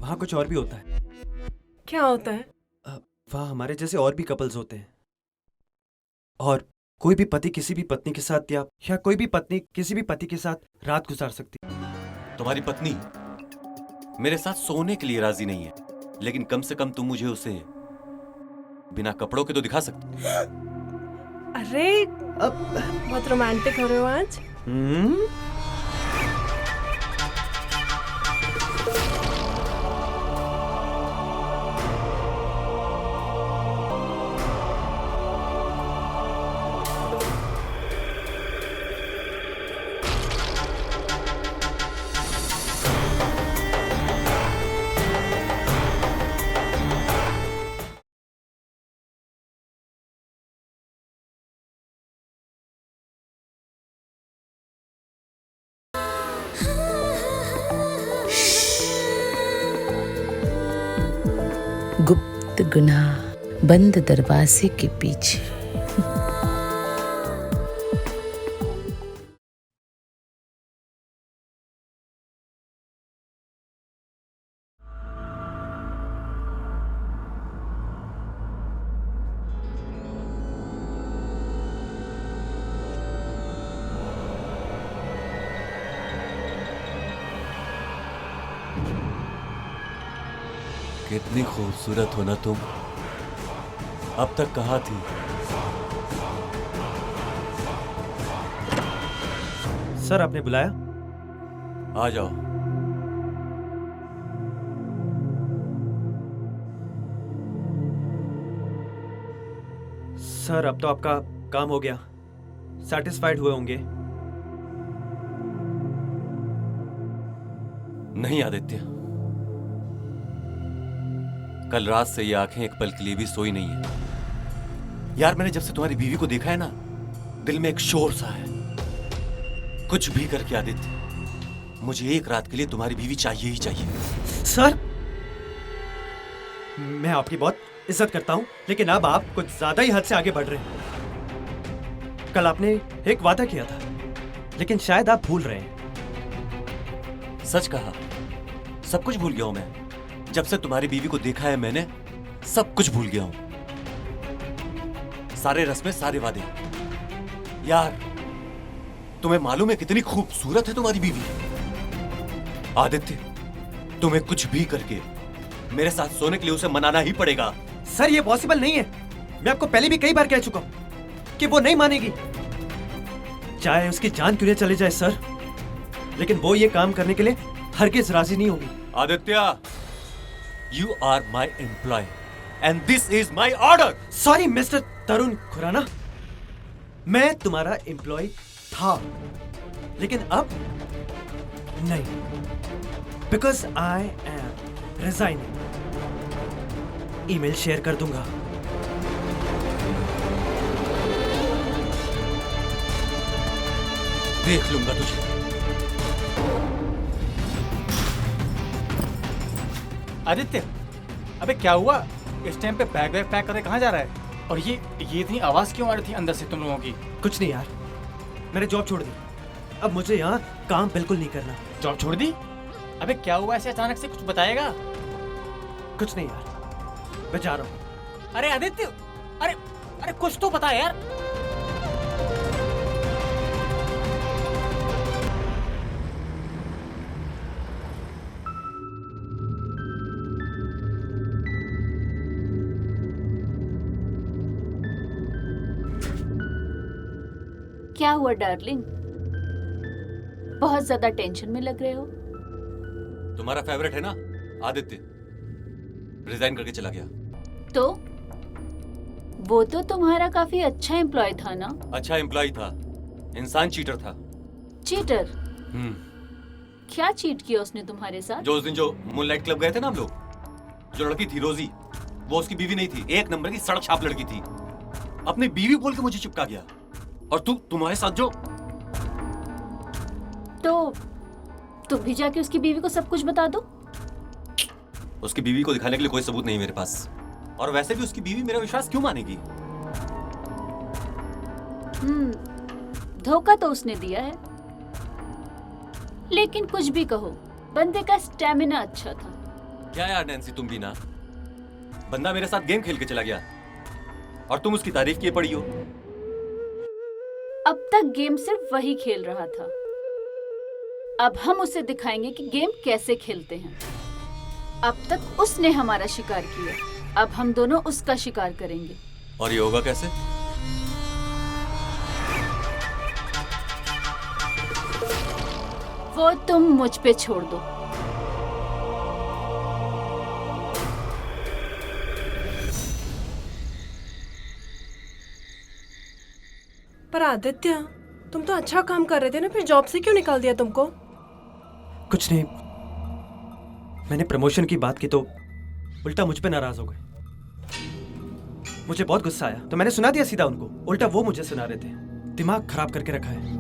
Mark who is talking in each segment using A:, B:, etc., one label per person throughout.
A: वहाँ कुछ और भी होता है।
B: क्या होता है?
A: वहाँ हमारे जैसे और भी कपल्स होते हैं, और कोई भी पति किसी भी पत्नी के साथ या कोई भी पत्नी किसी भी पति के साथ रात गुजार सकती है।
C: तुम्हारी पत्नी मेरे साथ सोने के लिए राजी नहीं है, लेकिन कम से कम तुम मुझे उसे बिना कपड़ों के तो दिखा सकती।
B: अरे बहुत रोमांटिक हो रहे हो आज।
D: गुप्त गुनाह बंद दरवाजे के पीछे।
C: कितनी खूबसूरत हो ना तुम। अब तक कहाँ थी?
A: सर, आपने बुलाया?
C: आ जाओ।
A: सर, अब तो आपका काम हो गया, सैटिस्फाइड हुए होंगे।
C: नहीं आदित्य, कल रात से ये आंखें एक पल के लिए भी सोई नहीं है। यार, मैंने जब से तुम्हारी बीवी को देखा है ना, दिल में एक शोर सा है। कुछ भी करके आदित्य, मुझे एक रात के लिए तुम्हारी बीवी चाहिए ही चाहिए।
A: सर, मैं आपकी बहुत इज्जत करता हूं, लेकिन अब आप कुछ ज्यादा ही हद से आगे बढ़ रहे हैं। कल आपने एक वादा किया था, लेकिन शायद आप भूल रहे हैं।
C: सच कहा, सब कुछ भूल गया हूं मैं। जब से तुम्हारी बीवी को देखा है मैंने, सब कुछ भूल गया हूं। सारे रस्में, सारे वादे। यार, तुम्हें मालूम है कितनी खूबसूरत है तुम्हारी बीवी? आदित्य, तुम्हें कुछ भी करके मेरे साथ सोने के लिए उसे मनाना ही पड़ेगा।
A: सर, ये पॉसिबल नहीं है। मैं आपको पहले भी कई बार कह चुका हूं कि वो नहीं मानेगी, चाहे उसकी जान क्यों न चले जाए सर, लेकिन वो ये काम करने के लिए हरगिज राजी नहीं होगी।
C: Aditya, you are my employee and this is my order.
A: Sorry mister Tarun Khurana, मैं तुम्हारा एम्प्लॉय था, लेकिन अब नहीं, because I am resigning. Email share कर दूंगा।
C: देख लूंगा तुझे।
E: आदित्य, अबे क्या हुआ? इस टाइम पे बैग वैग पैक करके कहाँ जा रहा है? और ये इतनी आवाज क्यों आ रही थी अंदर से तुम लोगों की?
A: कुछ नहीं यार, मैंने जॉब छोड़ दी। अब मुझे यहाँ काम बिल्कुल नहीं करना।
E: जॉब छोड़ दी? अबे क्या हुआ ऐसे अचानक से, कुछ बताएगा?
A: कुछ नहीं यार, मैं जा रहा हूँ।
E: अरे आदित्य, अरे अरे कुछ तो बता यार।
F: क्या हुआ डार्लिंग? बहुत ज्यादा टेंशन में लग रहे हो।
C: तुम्हारा फेवरेट है ना आदित्य, रिजाइन करके चला गया।
F: तो वो तो तुम्हारा काफी अच्छा एम्प्लॉय था ना?
C: अच्छा एम्प्लॉय था, इंसान चीटर था।
F: चीटर? क्या चीट किया उसने तुम्हारे साथ?
C: जो उस दिन जो मूनलाइट क्लब गए थे ना हम लोग, जो लड़की थी रोजी, वो उसकी बीवी नहीं थी, एक नंबर की सड़क छाप लड़की थी। अपनी बीवी बोल के मुझे चिपका गया। और तुम्हारे साथ जो,
F: तो तुम भी जाके उसकी बीवी को सब कुछ बता दो।
C: उसकी बीवी को दिखाने के लिए कोई सबूत नहीं मेरे पास, और वैसे भी उसकी बीवी मेरा विश्वास क्यों मानेगी?
F: धोखा तो उसने दिया है, लेकिन कुछ भी कहो, बंदे का स्टैमिना अच्छा था।
C: क्या यार नैन्सी, तुम भी ना। बंदा मेरे साथ गेम खेल के चला गया और तुम उसकी तारीफ किए पड़ी हो।
F: अब तक गेम सिर्फ वही खेल रहा था, अब हम उसे दिखाएंगे कि गेम कैसे खेलते हैं। अब तक उसने हमारा शिकार किया, अब हम दोनों उसका शिकार करेंगे।
C: और ये होगा कैसे?
F: वो तुम मुझ पे छोड़ दो।
B: पर आदित्य, तुम तो अच्छा काम कर रहे थे ना, फिर जॉब से क्यों निकाल दिया तुमको?
A: कुछ नहीं, मैंने प्रमोशन की बात की तो उल्टा मुझ पे नाराज हो गए। मुझे बहुत गुस्सा आया तो मैंने सुना दिया सीधा उनको, उल्टा वो मुझे सुना रहे थे। दिमाग खराब करके रखा है।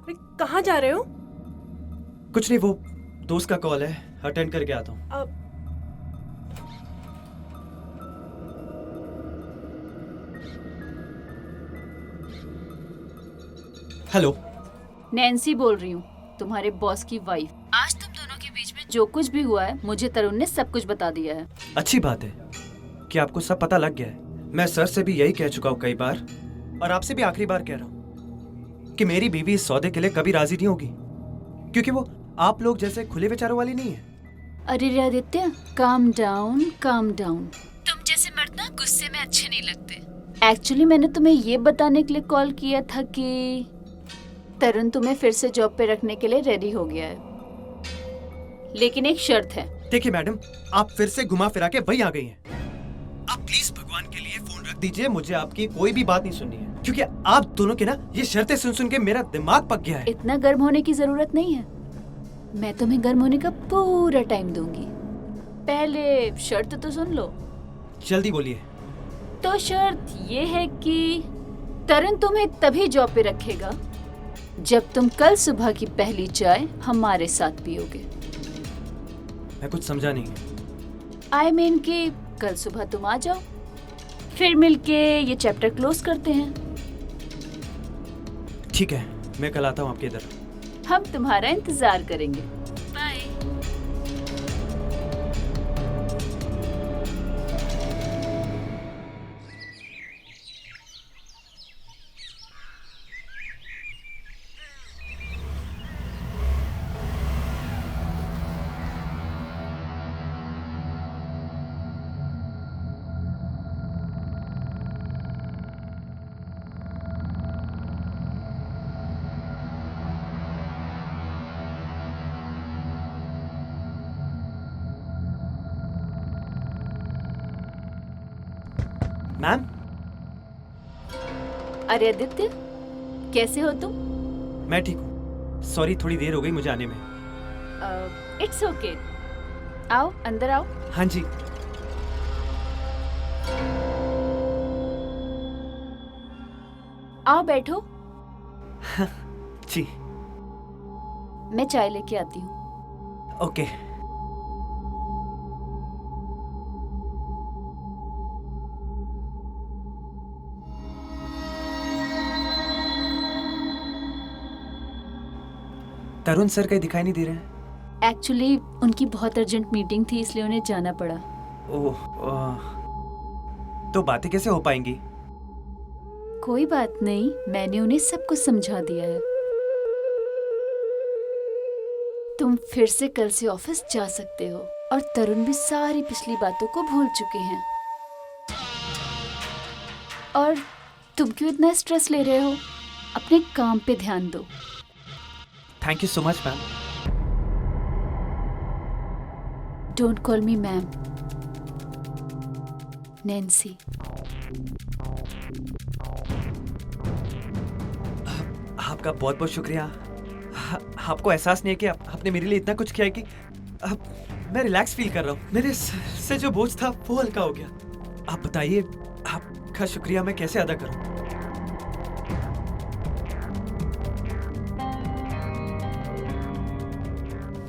B: अरे कहाँ जा रहे हो?
A: कुछ नहीं, वो दोस्त का कॉल है, अटेंड करके आता हूँ।
B: अब
A: हेलो,
F: नैन्सी बोल रही हूँ, तुम्हारे बॉस की वाइफ। आज तुम दोनों के बीच में जो कुछ भी हुआ है, मुझे तरुण ने सब कुछ बता दिया है।
A: अच्छी बात है कि आपको सब पता लग गया है। मैं सर से भी यही कह चुका हूँ कई बार, और आपसे भी आखिरी बार कह रहा हूँ कि मेरी बीवी इस सौदे के लिए कभी राजी नहीं होगी, क्योंकि वो आप लोग जैसे खुले विचारों वाली नहीं है।
F: अरे रे Aditya, calm down calm down. तुम जैसे मर्द ना गुस्से में अच्छे नहीं लगते। एक्चुअली मैंने तुम्हें ये बताने के लिए कॉल किया था कि तरुण तुम्हें फिर से जॉब पे रखने के लिए रेडी हो गया है, लेकिन एक शर्त है।
A: देखिए मैडम, आप फिर से घुमा फिरा के वही आ गई हैं। आप प्लीज भगवान के लिए फोन रख दीजिए, मुझे आपकी कोई भी बात नहीं सुननी है, क्योंकि आप दोनों के ना ये शर्तें सुन सुन के मेरा दिमाग पक गया है।
F: इतना गर्म होने की जरूरत नहीं है, मैं तुम्हें गर्म होने का पूरा टाइम दूंगी। पहले शर्त तो सुन लो।
A: जल्दी बोलिए।
F: तो शर्त ये है कि तरुण तुम्हें तभी जॉब पे रखेगा जब तुम कल सुबह की पहली चाय हमारे साथ पियोगे।
A: मैं कुछ समझा नहीं।
F: आई मीन कि कल सुबह तुम आ जाओ, फिर मिलके ये चैप्टर क्लोज करते हैं।
A: ठीक है, मैं कल आता हूँ आपके इधर।
F: हम तुम्हारा इंतजार करेंगे। बाय।
A: मैम,
F: अरे आदित्य, कैसे हो तुम?
A: मैं ठीक हूँ। सॉरी, थोड़ी देर हो गई मुझे आने में।
F: It's okay. आओ अंदर आओ।
A: हाँ जी।
F: आओ बैठो।
A: जी।
F: मैं चाय लेके आती हूँ।
A: ओके। तरुण सर कहीं दिखाई नहीं दे रहे हैं।
F: एक्चुअली उनकी बहुत अर्जेंट मीटिंग थी, इसलिए उन्हें जाना पड़ा।
A: ओह, तो बातें कैसे हो पाएंगी?
F: कोई बात नहीं, मैंने उन्हें सब कुछ समझा दिया है। तुम फिर से कल से ऑफिस जा सकते हो, और तरुण भी सारी पिछली बातों को भूल चुके हैं। और तुम क्यों इतना स्ट्रेस ले रहे हो? अपने काम पे ध्यान दो।
A: Thank you so much ma'am.
F: Don't call me ma'am, Nancy.
A: आपका बहुत बहुत शुक्रिया। आपको एहसास नहीं है कि आपने मेरे लिए इतना कुछ किया है कि मैं रिलैक्स फील कर रहा हूँ। मेरे सर से जो बोझ था वो हल्का हो गया। आप बताइए, आपका शुक्रिया मैं कैसे अदा करूँ?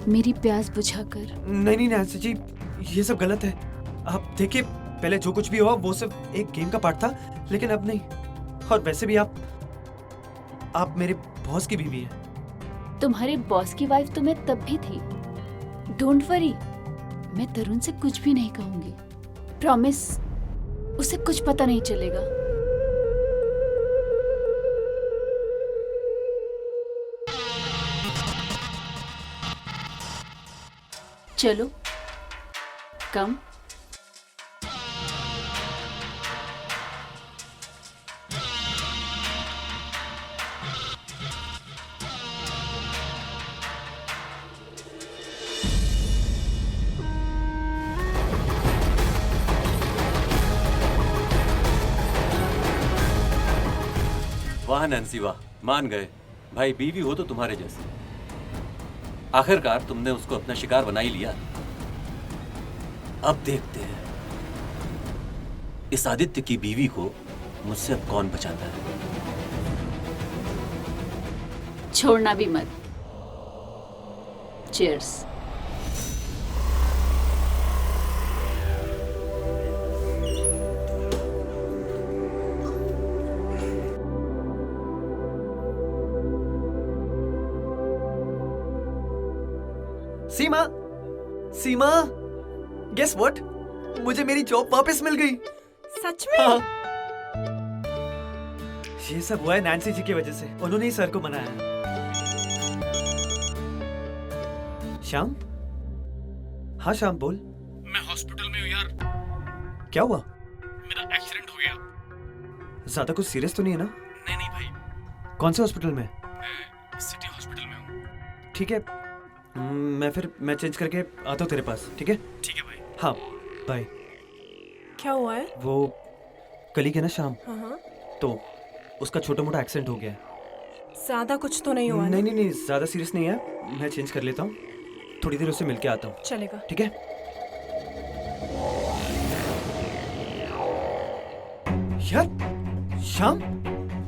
F: मेरी प्यास बुझाकर।
A: नहीं नहीं नैन्सी जी, ये सब गलत है। आप देखिए, पहले जो कुछ भी हुआ वो सिर्फ एक गेम का पार्ट था, लेकिन अब नहीं। और वैसे भी आप मेरे बॉस की बीवी हैं।
F: तुम्हारे बॉस की वाइफ तुम्हें तब भी थी। डोंट वरी, मैं तरुण से कुछ भी नहीं कहूंगी। प्रॉमिस, उसे कुछ पता नहीं चलेगा। चलो, कम।
C: वाह नैन्सी वाह, मान गए भाई। बीवी हो तो तुम्हारे जैसे। आखिरकार तुमने उसको अपना शिकार बना ही लिया। अब देखते हैं इस आदित्य की बीवी को मुझसे अब कौन बचाता है।
F: छोड़ना भी मत। Cheers.
A: Seema, Seema, guess what? मुझे मेरी जॉब वापस मिल गई।
B: सच में?
A: हाँ। ये सब हुआ है नैन्सी जी की वजह से। उन्होंने ही सर को मनाया। श्याम? हाँ श्याम, बोल।
E: मैं हॉस्पिटल में हूँ यार।
A: क्या हुआ?
E: मेरा एक्सीडेंट हो गया।
A: ज्यादा कुछ सीरियस तो नहीं है ना?
E: नहीं भाई,
A: कौन से हॉस्पिटल में?
E: मैं सिटी हॉस्पिटल में हूँ।
A: ठीक है, मैं चेंज करके आता हूँ तेरे पास। ठीक है?
E: ठीक है भाई।
A: हाँ, बाय।
B: क्या हुआ है?
A: वो कलीग है ना श्याम,
B: हाँ हाँ।
A: तो उसका छोटा मोटा एक्सीडेंट हो गया है।
B: ज्यादा कुछ तो नहीं हुआ ना?
A: नहीं नहीं नहीं, ज्यादा सीरियस नहीं है। मैं चेंज कर लेता हूँ, थोड़ी देर उससे मिलके आता हूँ।
B: चलेगा।
A: ठीक है? यार श्याम,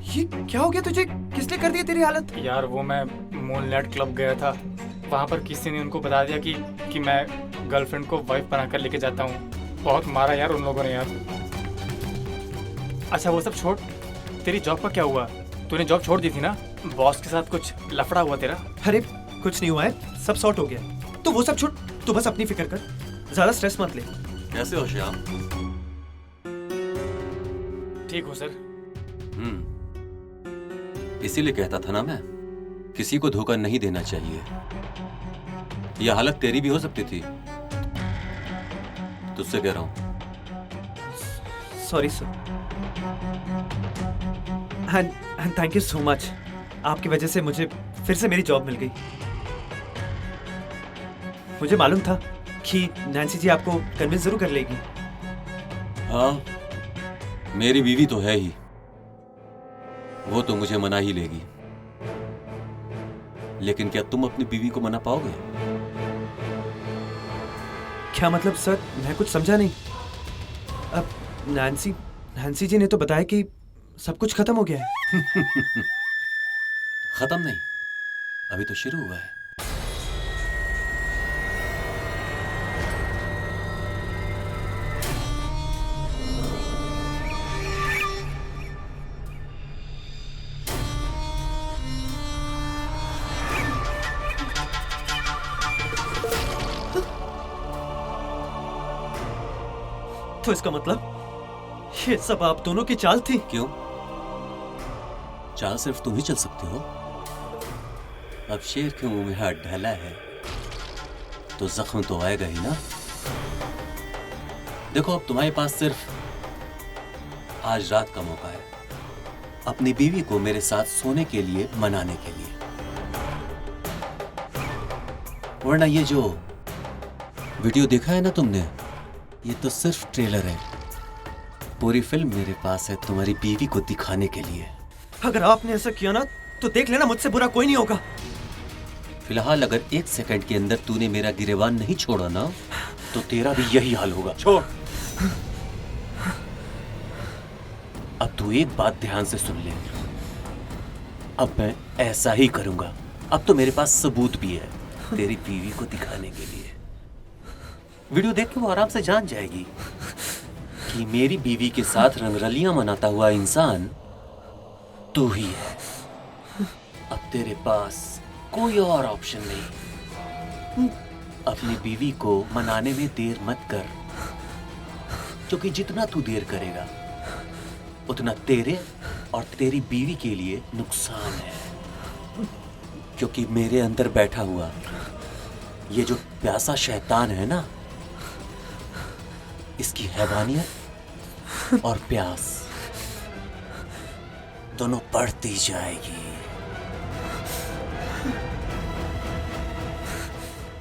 A: ये क्या हो गया तुझे? किसने कर दिया तेरी हालत?
E: यार वो मैं मूनलाइट क्लब गया था। वहाँ पर किसी ने उनको बता दिया कि मैं गर्लफ्रेंड को वाइफ बनाकर लेके जाता हूँ। बहुत मारा यार उन लोगों ने यार। अच्छा वो सब छोड़, तेरी जॉब का क्या हुआ? तूने जॉब छोड़ दी थी ना? बॉस के साथ कुछ लफड़ा हुआ तेरा?
A: अरे कुछ नहीं हुआ है, सब सॉर्ट हो गया। तो वो सब छोड़, तू बस अपनी फिक्र कर, ज्यादा स्ट्रेस मत ले।
C: कैसे हो श्याम?
E: ठीक हो सर।
C: इसीलिए कहता था ना मैं, किसी को धोखा नहीं देना चाहिए। यह हालत तेरी भी हो सकती थी, तुझसे कह रहा हूं।
A: Sorry sir, and thank you so much. आपकी वजह से मुझे फिर से मेरी जॉब मिल गई। मुझे मालूम था कि नैन्सी जी आपको कन्विंस जरूर कर लेगी।
C: हाँ, मेरी बीवी तो है ही, वो तो मुझे मना ही लेगी। लेकिन क्या तुम अपनी बीवी को मना पाओगे?
A: क्या मतलब सर? मैं कुछ समझा नहीं। अब नैन्सी जी ने तो बताया कि सब कुछ खत्म हो गया है।
C: खत्म नहीं, अभी तो शुरू हुआ है।
A: तो इसका मतलब ये सब आप दोनों की चाल थी?
C: क्यों? चाल सिर्फ तुम ही चल सकते हो। अब शेर के मुंह में हाथ डाला है तो जख्म तो आएगा ही ना। देखो, अब तुम्हारे पास सिर्फ आज रात का मौका है अपनी बीवी को मेरे साथ सोने के लिए मनाने के लिए। वरना ये जो वीडियो देखा है ना तुमने, ये तो सिर्फ ट्रेलर है। पूरी फिल्म मेरे पास है तुम्हारी बीवी को दिखाने के लिए।
A: अगर आपने ऐसा किया ना तो देख लेना, मुझसे बुरा कोई नहीं होगा।
C: फिलहाल अगर 1 सेकंड के अंदर तूने मेरा गिरेबान नहीं छोड़ा ना, तो तेरा भी यही हाल होगा। छोड़। अब तू एक बात ध्यान से सुन ले, अब मैं ऐसा ही करूंगा। अब तो मेरे पास सबूत भी है तेरी बीवी को दिखाने के लिए। वीडियो देख के वो आराम से जान जाएगी कि मेरी बीवी के साथ रंगरलियां मनाता हुआ इंसान तू ही है। अब तेरे पास कोई और ऑप्शन नहीं। अपनी बीवी को मनाने में देर मत कर, क्योंकि जितना तू देर करेगा उतना तेरे और तेरी बीवी के लिए नुकसान है। क्योंकि मेरे अंदर बैठा हुआ ये जो प्यासा शैतान है ना, इसकी हैवानियत और प्यास दोनों बढ़ती जाएगी।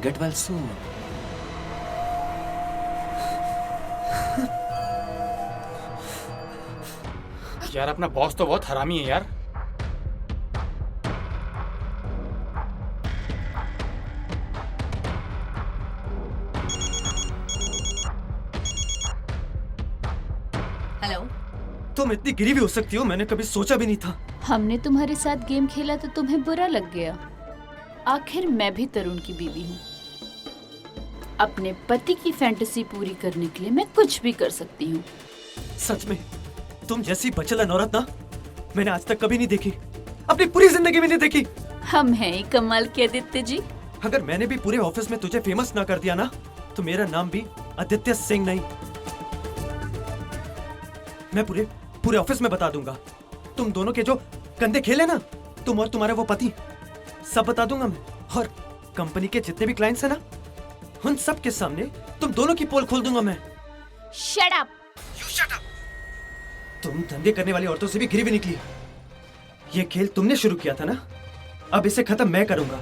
C: Get well soon.
E: यार अपना बॉस तो बहुत हरामी है यार।
F: हेलो।
A: तुम इतनी गिरी भी हो सकती हो, मैंने कभी सोचा भी नहीं था।
F: हमने तुम्हारे साथ गेम खेला तो तुम्हें बुरा लग गया। आखिर मैं भी तरुण की बीवी हूँ। अपने पति की फैंटेसी पूरी करने के लिए मैं कुछ भी कर सकती हूँ।
A: सच में तुम जैसी बचलन औरत ना मैंने आज तक कभी नहीं देखी, अपनी पूरी जिंदगी में नहीं देखी।
F: हम हैं ही कमाल के आदित्य जी।
A: अगर मैंने भी पूरे ऑफिस में तुझे फेमस ना कर दिया ना, तो मेरा नाम भी आदित्य सिंह नहीं। मैं पूरे ऑफिस में बता दूंगा। तुम दोनों के जो गंदे खेले ना, तुम और तुम्हारा वो पति, सब बता दूंगा मैं। और कंपनी के जितने भी क्लाइंट्स हैं ना, उन सब के सामने तुम दोनों की पोल खोल दूंगा मैं।
F: Shut up.
A: तुम धंधे करने वाली औरतों से भी गिरी भी निकली। ये खेल तुमने शुरू किया था ना, अब इसे खत्म मैं करूंगा।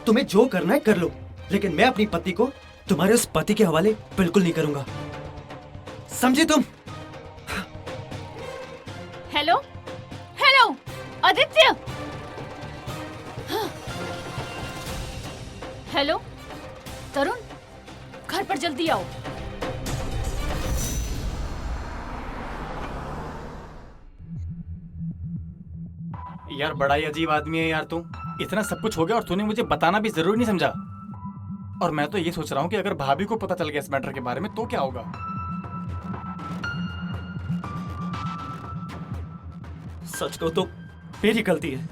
A: तुम्हें जो करना है कर लो, लेकिन मैं अपनी पत्नी को तुम्हारे उस पति के हवाले बिल्कुल नहीं करूंगा। समझी तुम?
F: Hello hello Aditya. हेलो तरुण, घर पर जल्दी आओ।
E: यार बड़ा ही अजीब आदमी है यार तू। इतना सब कुछ हो गया और तूने मुझे बताना भी जरूरी नहीं समझा। और मैं तो ये सोच रहा हूँ कि अगर भाभी को पता चल गया इस मैटर के बारे में तो क्या होगा।
A: सच कहो तो मेरी गलती है।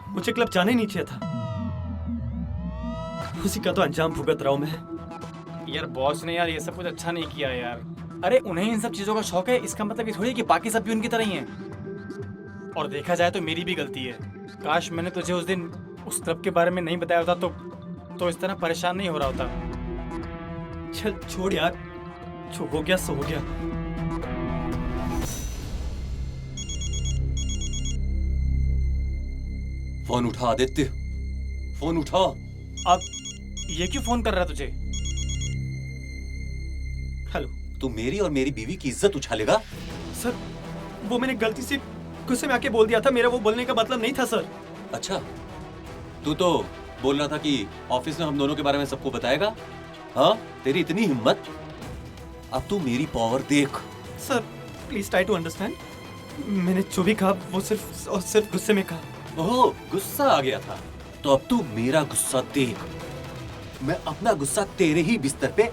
A: मुझे क्लब जाना ही नहीं चाहिए था। उसी का तो अंजाम भुगत रहा हूं मैं।
E: यार बॉस ने यार ये सब कुछ अच्छा नहीं किया यार। अरे उन्हें इन सब चीजों का शौक है, इसका मतलब ये थोड़ी है कि बाकी सब भी उनकी तरह ही हैं। और देखा जाए तो मेरी भी गलती है। काश मैंने तुझे उस दिन उस क्लब के बारे में नहीं बताया होता तो इस तरह परेशान नहीं हो रहा होता।
A: चल छोड़ यार, जो हो गया सो हो गया।
C: फोन उठा आदित्य, फोन उठा।
E: अब ये क्यों फोन कर रहा है तुझे?
A: हेलो।
C: तू मेरी और मेरी बीवी की इज्जत उछालेगा?
A: सर, वो मैंने गलती से गुस्से में आके बोल दिया था। मेरा वो बोलने का मतलब नहीं था सर।
C: अच्छा, तू तो बोल रहा था कि ऑफिस में हम दोनों के बारे में सबको बताएगा। हाँ, तेरी इतनी हिम्मत। अब तू मेरी पावर देख।
A: Sir please try to understand. मैंने जो भी कहा वो सिर्फ और सिर्फ गुस्से में कहा।
C: ओह, गुस्सा आ गया था। तो अब तू मेरा गुस्सा देख। मैं अपना गुस्सा तेरे ही बिस्तर पे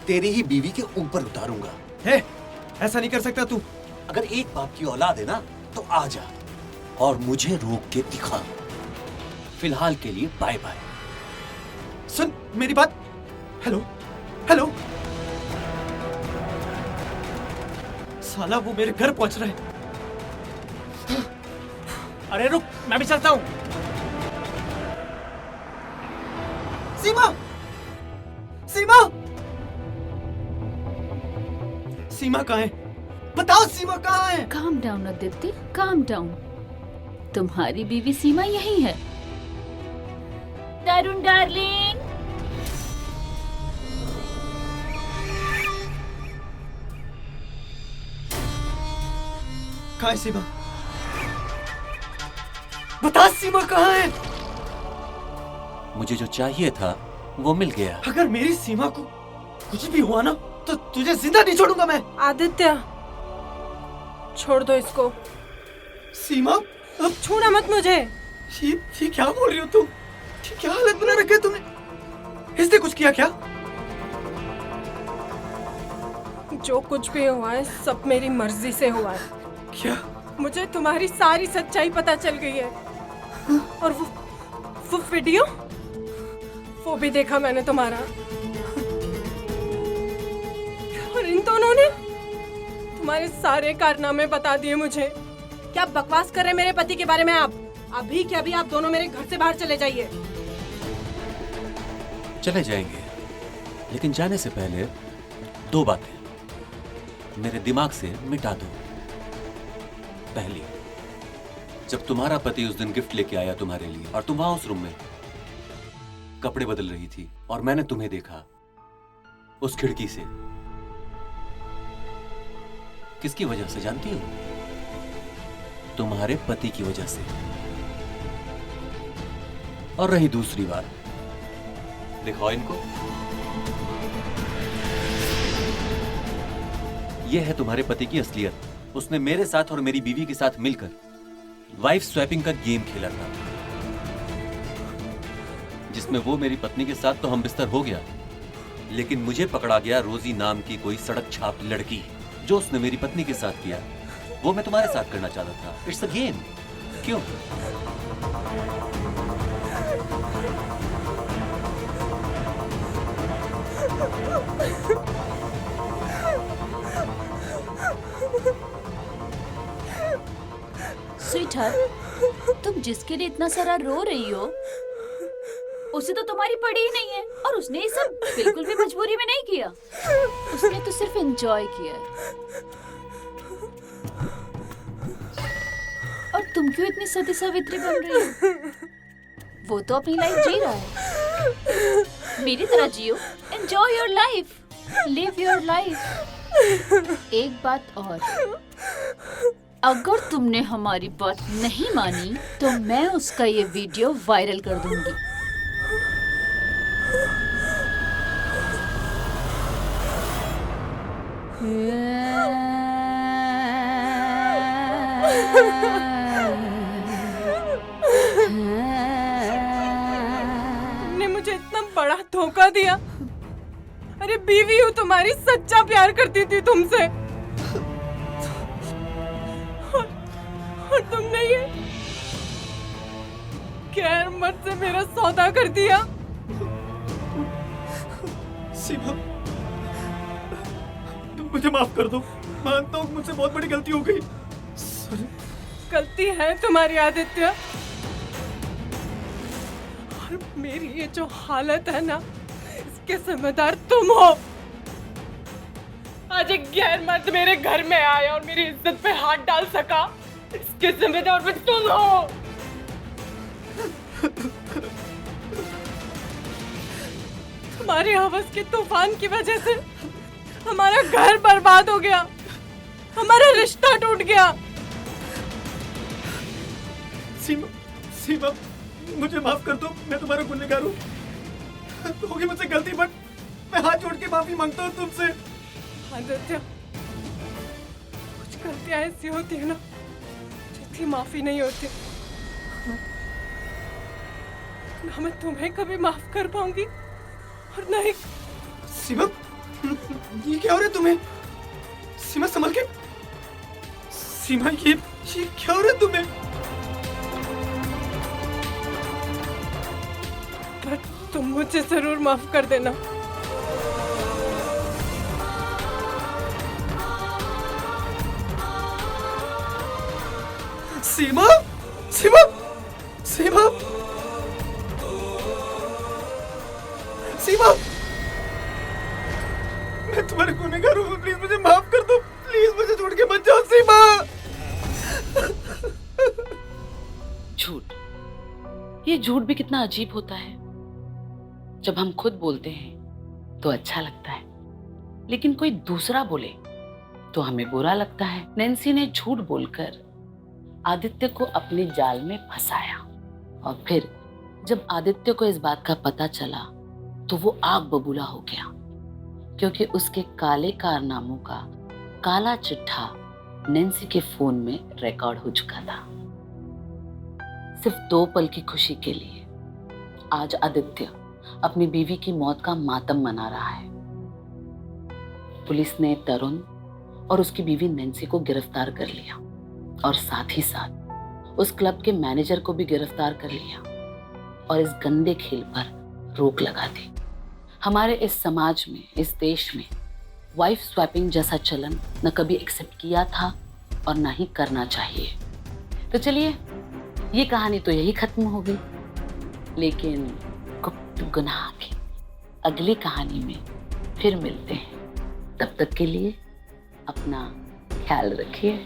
C: तेरी ही बीवी के ऊपर उतारूंगा।
A: है, ऐसा नहीं कर सकता तू।
C: अगर एक बाप की औलाद है ना तो आ जा और मुझे रोक के दिखा। फिलहाल के लिए बाय बाय।
A: सुन मेरी बात। Hello hello. साला वो मेरे घर पहुंच रहा है।
E: अरे रुक, मैं भी चलता हूँ।
A: सीमा, सीमा, सीमा कहाँ है? बताओ सीमा कहाँ है?
F: Calm down Aditya, calm down. तुम्हारी बीवी सीमा यही है। तरुण डार्लिंग।
A: कहाँ है सीमा? बता सीमा कहाँ है?
C: मुझे जो चाहिए था वो मिल गया।
A: अगर मेरी सीमा को कुछ भी हुआ ना तो तुझे जिंदा नहीं छोड़ूंगा मैं।
B: आदित्य, छोड़ दो इसको।
A: सीमा, अब
B: छूना मत मुझे।
A: ये क्या बोल रही हो तुम? ये क्या हालत बना रखी है तुमने? इसने कुछ किया क्या?
B: जो कुछ भी हुआ है सब मेरी मर्जी से हुआ है।
A: क्या
B: मुझे तुम्हारी सारी सच्चाई पता चल गई है। और वो वीडियो, वो भी देखा मैंने तुम्हारा। और इन दोनों ने तुम्हारे सारे कारनामे बता दिए मुझे। क्या बकवास कर रहे मेरे पति के बारे में आप? अभी क्या अभी आप दोनों मेरे घर से बाहर चले जाइए।
C: चले जाएंगे, लेकिन जाने से पहले 2 बातें मेरे दिमाग से मिटा दो। पहली, जब तुम्हारा पति उस दिन गिफ्ट लेके आया तुम्हारे लिए और तुम वहां उस रूम में कपड़े बदल रही थी और मैंने तुम्हें देखा उस खिड़की से, किसकी वजह से जानती हो? तुम्हारे पति की वजह से। और रही दूसरी बात, दिखाओ इनको। यह है तुम्हारे पति की असलियत। उसने मेरे साथ और मेरी बीवी के साथ मिलकर वाइफ स्वैपिंग का गेम खेला था, जिसमें वो मेरी पत्नी के साथ तो हम बिस्तर हो गया, लेकिन मुझे पकड़ा गया रोजी नाम की कोई सड़क छाप लड़की। जो उसने मेरी पत्नी के साथ किया वो मैं तुम्हारे साथ करना चाहता था। It's a game. क्यों?
F: स्वीटहार्ट, तुम जिसके लिए इतना सारा रो रही हो उसे तो तुम्हारी पड़ी ही नहीं है, और उसने ये सब बिल्कुल भी मजबूरी में नहीं किया। उसने तो सिर्फ एंजॉय किया है। और तुम क्यों इतनी सती सावित्री बन रही हो? वो तो अपनी लाइफ जी रहा है, मेरी तरह जियो। Enjoy your life, live your life. एक बात और, अगर तुमने हमारी बात नहीं मानी तो मैं उसका ये वीडियो वायरल कर दूंगी।
B: तुमने मुझे इतना बड़ा धोखा दिया। अरे बीवी हूँ तुम्हारी, सच्चा प्यार करती थी तुमसे, और तुमने ये गैर मर्द से मेरा सौदा कर दिया।
A: सीमा, तुम मुझे माफ कर दो। मानता हूँ मुझसे बहुत बड़ी गलती हो गई।
B: गलती है तुम्हारी आदित्य, और मेरी ये जो हालत है ना, इसके जिम्मेदार तुम हो। आज एक गैर मर्द मेरे घर में आया और मेरी इज्जत पे हाथ डाल सका, इसके जिम्मेदार भी तुम हो। तुम्हारी हवस के तूफान की वजह से हमारा घर बर्बाद हो गया, हमारा रिश्ता टूट गया।
A: सीमा, सीमा, मुझे माफ कर दो। मैं तुम्हारा गुनहगार हूँ। होगी मुझसे गलती, बट मैं हाथ जोड़ के माफी मांगता हूँ तुमसे।
B: आदित्य, कुछ गलतियां ऐसी होती है ना जिसकी माफी नहीं होती। ना मैं तुम्हें कभी माफ कर पाऊंगी और ना ही।
A: सीमा, ये क्या हो रहा है तुम्हें? सीमा संभल के। सीमा, ये क्या हो रहा है तुम्हें?
B: पर तुम मुझे जरूर माफ कर देना।
A: सीमा, सीमा, सीमा, सीमा, मैं तुम्हारे गुनहगार हूँ। प्लीज मुझे माफ कर दो। प्लीज मुझे छोड़ के मत जाओ सीमा।
D: झूठ, ये झूठ भी कितना अजीब होता है। जब हम खुद बोलते हैं तो अच्छा लगता है, लेकिन कोई दूसरा बोले तो हमें बुरा लगता है। नैन्सी ने झूठ बोलकर आदित्य को अपने जाल में फंसाया, और फिर जब आदित्य को इस बात का पता चला तो वो आग बबूला हो गया, क्योंकि उसके काले कारनामों का काला चिट्ठा नैन्सी के फोन में रिकॉर्ड हो चुका था। सिर्फ 2 पल की खुशी के लिए आज आदित्य अपनी बीवी की मौत का मातम मना रहा है। पुलिस ने तरुण और उसकी बीवी नैन्सी को गिरफ्तार कर लिया। और साथ ही साथ उस क्लब के मैनेजर को भी गिरफ्तार कर लिया और इस गंदे खेल पर रोक लगा दी। हमारे इस समाज में, इस देश में वाइफ स्वैपिंग जैसा चलन न कभी एक्सेप्ट किया था और ना ही करना चाहिए। तो चलिए, ये कहानी तो यही खत्म हो गई, लेकिन गुप्त गुनाह की अगली कहानी में फिर मिलते हैं। तब तक के लिए अपना ख्याल रखिए।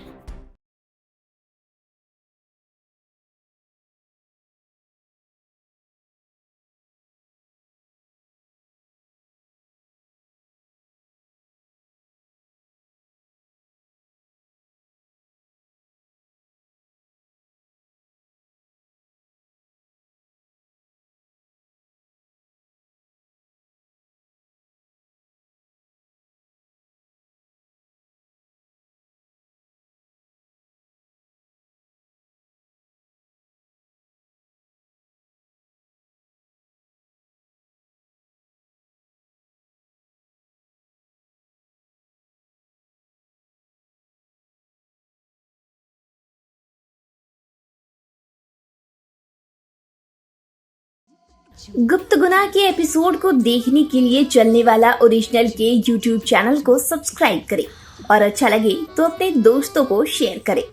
G: गुप्त गुनाह के एपिसोड को देखने के लिए चलने वाला ओरिजिनल के YouTube चैनल को सब्सक्राइब करें और अच्छा लगे तो अपने दोस्तों को शेयर करें।